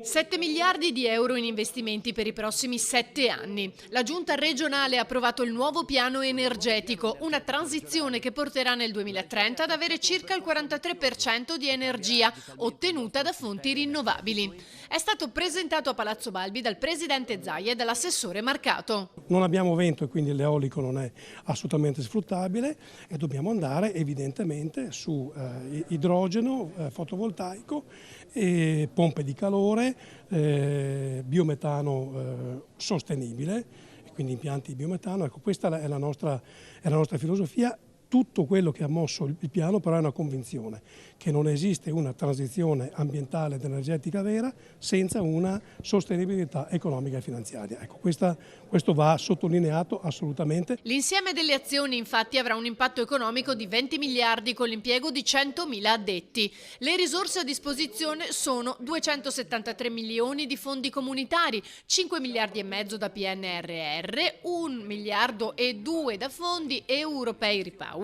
7 miliardi di euro in investimenti per i prossimi 7 anni. La Giunta regionale ha approvato il nuovo piano energetico, una transizione che porterà nel 2030 ad avere circa il 43% di energia ottenuta da fonti rinnovabili. È stato presentato a Palazzo Balbi dal presidente Zaia e dall'assessore Marcato. Non abbiamo vento e quindi l'eolico non è assolutamente sfruttabile e dobbiamo andare evidentemente su idrogeno fotovoltaico, pompe di calore, biometano sostenibile, quindi impianti di biometano. Ecco, questa è la nostra filosofia. Tutto quello che ha mosso il piano però è una convinzione che non esiste una transizione ambientale ed energetica vera senza una sostenibilità economica e finanziaria. Ecco, questo va sottolineato assolutamente. L'insieme delle azioni infatti avrà un impatto economico di 20 miliardi con l'impiego di 100.000 addetti. Le risorse a disposizione sono 273 milioni di fondi comunitari, 5 miliardi e mezzo da PNRR, 1 miliardo e 2 da fondi europei REPower,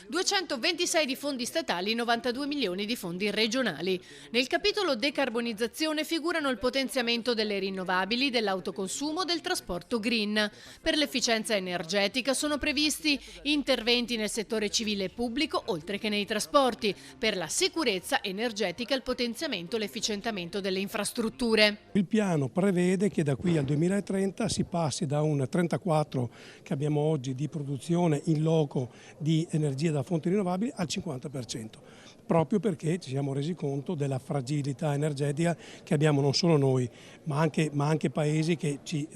226 di fondi statali, 92 milioni di fondi regionali. Nel capitolo decarbonizzazione figurano il potenziamento delle rinnovabili, dell'autoconsumo, del trasporto green. Per l'efficienza energetica sono previsti interventi nel settore civile e pubblico, oltre che nei trasporti. Per la sicurezza energetica il potenziamento e l'efficientamento delle infrastrutture. Il piano prevede che da qui al 2030 si passi da un 34 che abbiamo oggi di produzione in loco di energia da fonti rinnovabili al 50%, proprio perché ci siamo resi conto della fragilità energetica che abbiamo non solo noi, ma anche paesi che ci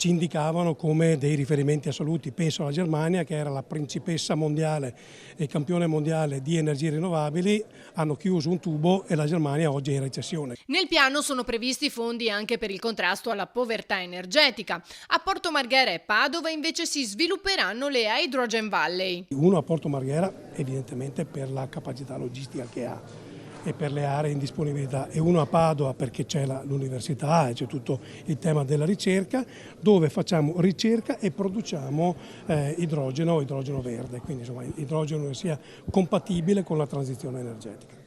indicavano come dei riferimenti assoluti. Penso alla Germania, che era la principessa mondiale e campione mondiale di energie rinnovabili, hanno chiuso un tubo e la Germania oggi è in recessione. Nel piano sono previsti fondi anche per il contrasto alla povertà energetica. A Porto Marghera e Padova invece si svilupperanno le Hydrogen Valley. Uno a Porto Marghera evidentemente per la capacità logistica che ha e per le aree in disponibilità, e uno a Padova perché c'è l'università e c'è tutto il tema della ricerca, dove facciamo ricerca e produciamo idrogeno verde, quindi insomma idrogeno che sia compatibile con la transizione energetica.